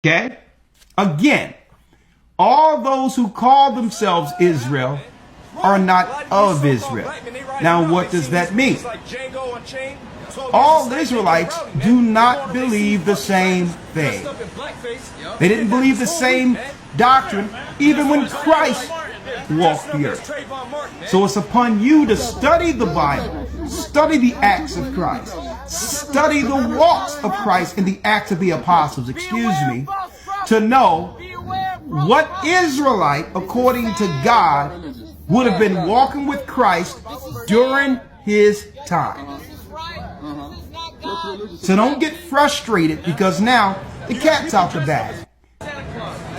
Okay? Again, all those who call themselves Israel are not of Israel. Now, what does that mean? All Israelites do not believe the same thing. They didn't believe the same doctrine even when Christ walked the earth. So it's upon you to study the Bible, study the acts of Christ, study the walks of Christ and the acts of the apostles, to know what Israelite, according to God, would have been walking with Christ during his time. So don't get frustrated because now the cat's out the bag.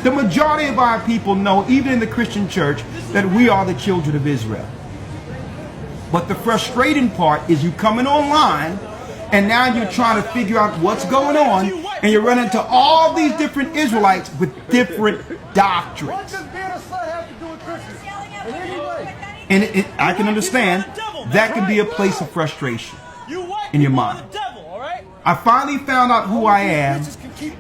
The majority of our people know, even in the Christian church, that we are the children of Israel. But the frustrating part is you coming online and now you're trying to figure out what's going on, and you run into all these different Israelites with different doctrines. And I can understand that can be a place of frustration in your mind. I finally found out who I am,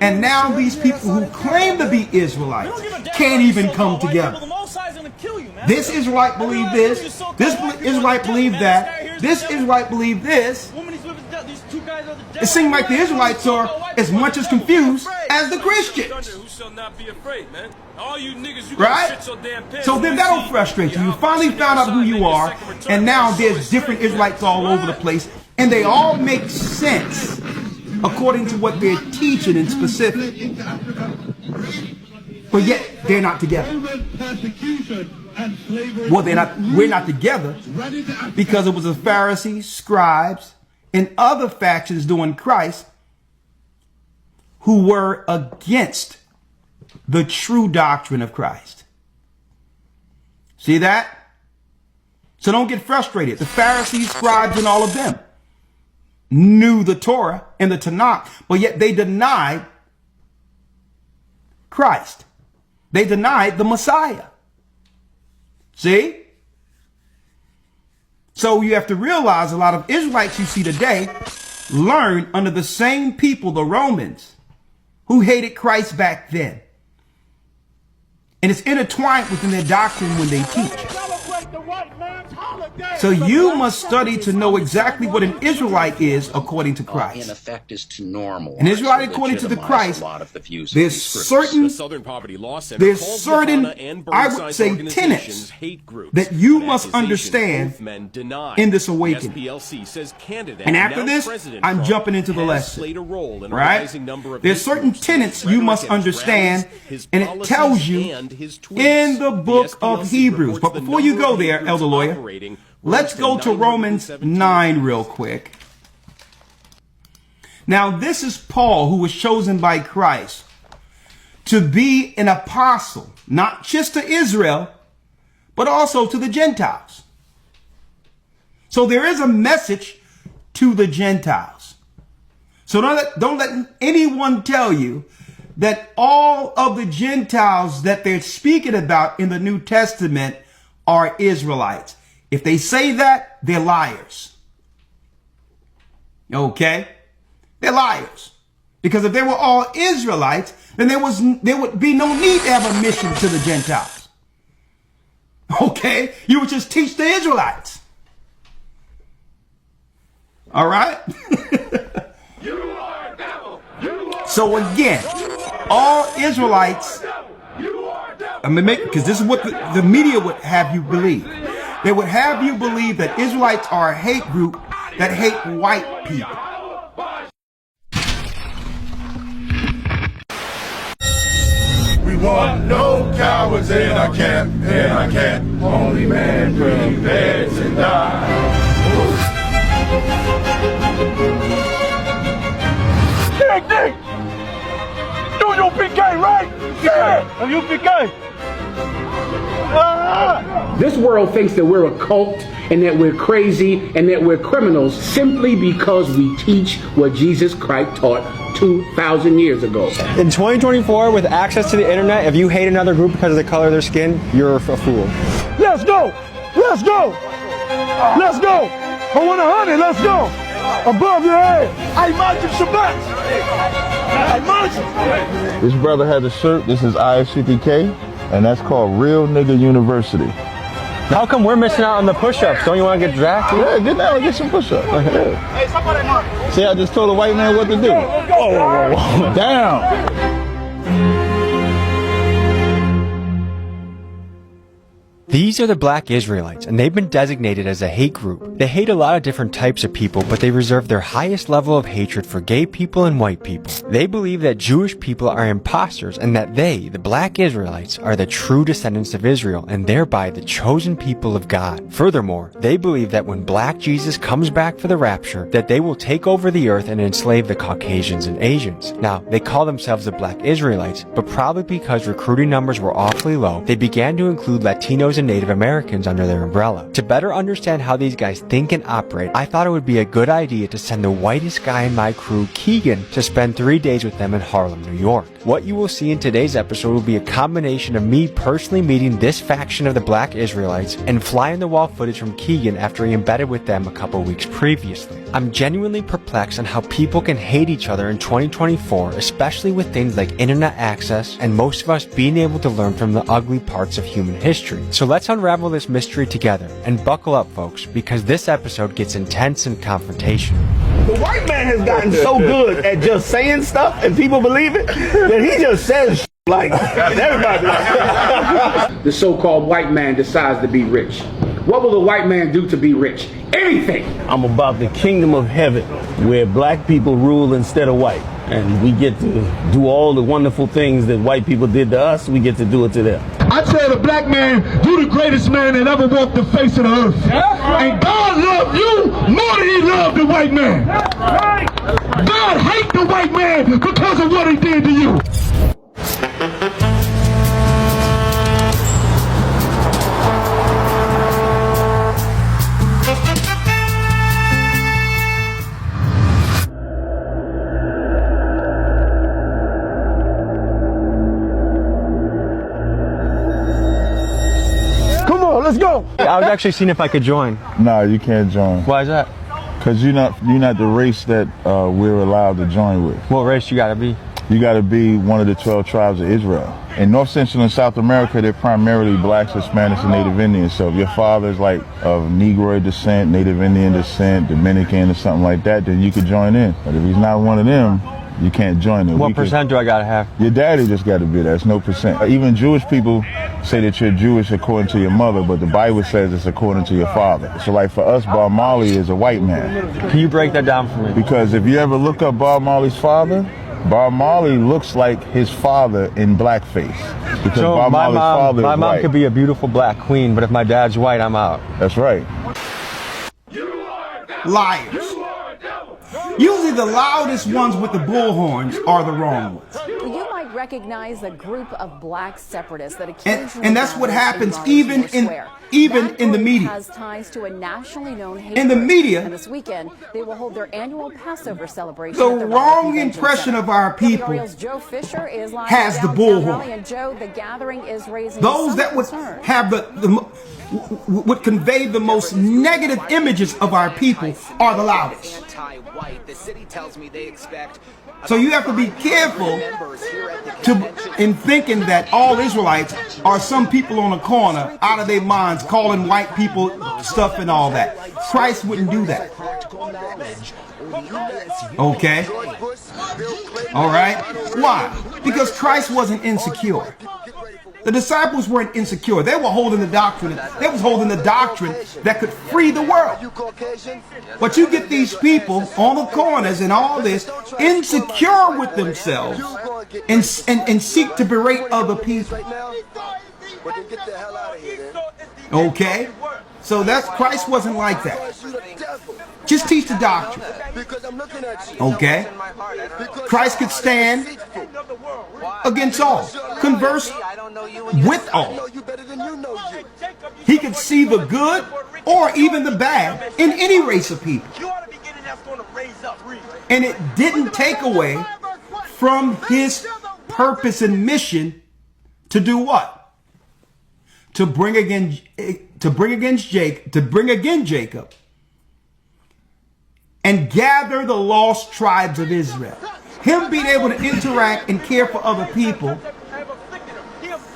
and now these people who claim to be Israelites can't even come together. This Israelite believed this Israelite believed that, this Israelite believed this. It seems like the Israelites are as much as confused as the Christians. Right? So then that'll frustrate you. You finally found out who you are, and now there's different Israelites all over the place, and they all make sense according to what they're teaching in specific. But yet they're not together. Well, we're not together because it was the Pharisees, scribes, and other factions during Christ who were against the true doctrine of Christ. See that? So don't get frustrated. The Pharisees, scribes, and all of them knew the Torah and the Tanakh, but yet they denied Christ. They denied the Messiah. See? So you have to realize a lot of Israelites you see today learned under the same people, the Romans, who hated Christ back then. And it's intertwined within their doctrine when they teach. So you must study to know exactly what an Israelite is according to Christ. In effect, is to normal. An Israelite according to the Christ, there's certain, I would say, tenets that you must understand in this awakening. And after this, I'm jumping into the lesson. Right? There's certain tenets you must understand, and it tells you in the book of Hebrews. But before you go there, Elder Lawyer, let's go to Romans 9 real quick. Now, this is Paul, who was chosen by Christ to be an apostle, not just to Israel, but also to the Gentiles. So there is a message to the Gentiles. So don't let anyone tell you that all of the Gentiles that they're speaking about in the New Testament are Israelites. If they say that, they're liars. Okay? They're liars. Because if they were all Israelites, then there would be no need to have a mission to the Gentiles. Okay? You would just teach the Israelites. All right? So again, all Israelites, because this is what the media would have you believe. They would have you believe that Israelites are a hate group that hate white people. We want no cowards in our camp, Only men prepared to die. Dick! You UPK, right? Yeah! UPK! This world thinks that we're a cult and that we're crazy and that we're criminals simply because we teach what Jesus Christ taught 2,000 years ago. In 2024, with access to the internet, if you hate another group because of the color of their skin, you're a fool. Let's go! Let's go! Let's go! I want 100, let's go! Above your head! I Magic Shabbat! This brother has a shirt. This is IS50K, and that's called Real Nigga University. How come we're missing out on the push-ups? Don't you want to get drafted? Yeah, get down and get some push-ups. Yeah. See, I just told a white man what to do. Whoa. Down. These are the Black Israelites, and they've been designated as a hate group. They hate a lot of different types of people, but they reserve their highest level of hatred for gay people and white people. They believe that Jewish people are imposters and that they, the Black Israelites, are the true descendants of Israel and thereby the chosen people of God. Furthermore, they believe that when Black Jesus comes back for the rapture, that they will take over the earth and enslave the Caucasians and Asians. Now, they call themselves the Black Israelites, but probably because recruiting numbers were awfully low, they began to include Latinos and Native Americans under their umbrella. To better understand how these guys think and operate, I thought it would be a good idea to send the whitest guy in my crew, Keegan, to spend 3 days with them in Harlem, New York. What you will see in today's episode will be a combination of me personally meeting this faction of the Black Israelites and fly-in-the-wall footage from Keegan after he embedded with them a couple weeks previously. I'm genuinely perplexed on how people can hate each other in 2024, especially with things like internet access and most of us being able to learn from the ugly parts of human history. So let's unravel this mystery together, and buckle up folks, because this episode gets intense and confrontational. The white man has gotten so good at just saying stuff and people believe it that he just says like everybody. The so-called white man decides to be rich. What will the white man do to be rich? Anything. I'm about the kingdom of heaven where black people rule instead of white. And we get to do all the wonderful things that white people did to us, we get to do it to them. I tell the black man, you the greatest man that ever walked the face of the earth. And God loved you more than he loved the white man. God hates the white man because of what he did to you. Let's go. I was actually seeing if I could join. Nah, you can't join. Why is that? Because you're not the race that we're allowed to join with. What race you gotta be? You got to be one of the 12 tribes of Israel. In North, Central, and South America, they're primarily blacks, Hispanics, and Native Indians. So if your father's like of Negroid descent, Native Indian descent, Dominican, or something like that, then you could join in. But if he's not one of them, you can't join them. What percent do I gotta have? Your daddy just got to be there. It's no percent. Even Jewish people say that you're Jewish according to your mother, but the Bible says it's according to your father. So like for us, Bob Marley is a white man. Can you break that down for me? Because if you ever look up Bob Marley's father, Bob Marley looks like his father in blackface. Because so Bob Marley's father is my mom white. could be a beautiful black queen, but if my dad's white, I'm out. That's right. Liars. Usually the loudest ones with the bullhorns are the wrong ones. You might recognize a group of black separatists that occasionally and that's what happens even in the media. Has ties to a nationally known hate in the group. media, And this weekend they will hold their annual Passover celebration. the at the wrong Raleigh impression Convention of our Center. people WRAL's Joe Fisher is live has in the downtown bullhorn. Raleigh. And Joe, the gathering is raising Those some that would concern. have would convey the most negative images of our people are the loudest. So you have to be careful in thinking that all Israelites are some people on a corner out of their minds calling white people stuff and all that. Christ wouldn't do that. Okay? All right? Why? Because Christ wasn't insecure. The disciples weren't insecure. They were holding the doctrine. They was holding the doctrine that could free the world. But you get these people on the corners and all this insecure with themselves and seek to berate other people. Okay? So that's Christ wasn't like that. Just teach the doctrine. Okay? Christ could stand against all. Converse with all. He could see the good or even the bad in any race of people. And it didn't take away from his purpose and mission to do what? To bring again Jacob and gather the lost tribes of Israel. Him being able to interact and care for other people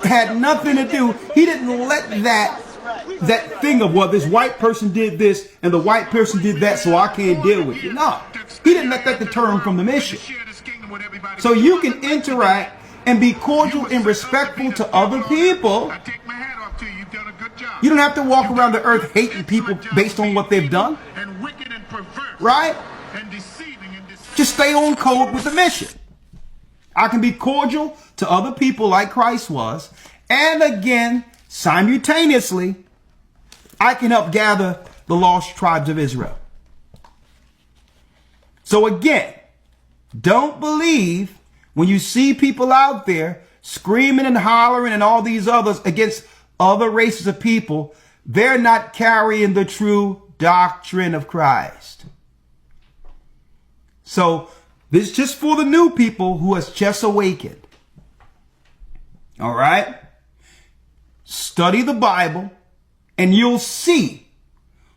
had nothing to do. He didn't let that thing of, well, this white person did this and the white person did that, so I can't deal with it. No, he didn't let that deter him from the mission. So you can interact and be cordial and respectful to other people. You don't have to walk around the earth hating people based on what they've done. Right? Just stay on code with the mission. I can be cordial to other people like Christ was. And again, simultaneously, I can help gather the lost tribes of Israel. So again, don't believe when you see people out there screaming and hollering and all these others against other races of people, they're not carrying the true doctrine of Christ. So this is just for the new people who has just awakened. All right? Study the Bible and you'll see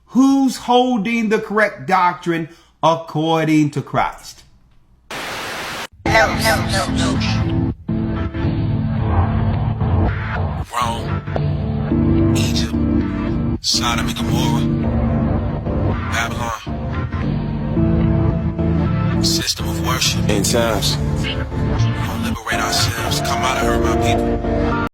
who's holding the correct doctrine according to Christ. Rome, Egypt, Sodom and Gomorrah, Babylon, system of worship. In times, we don't liberate ourselves. Come out and hurt my people.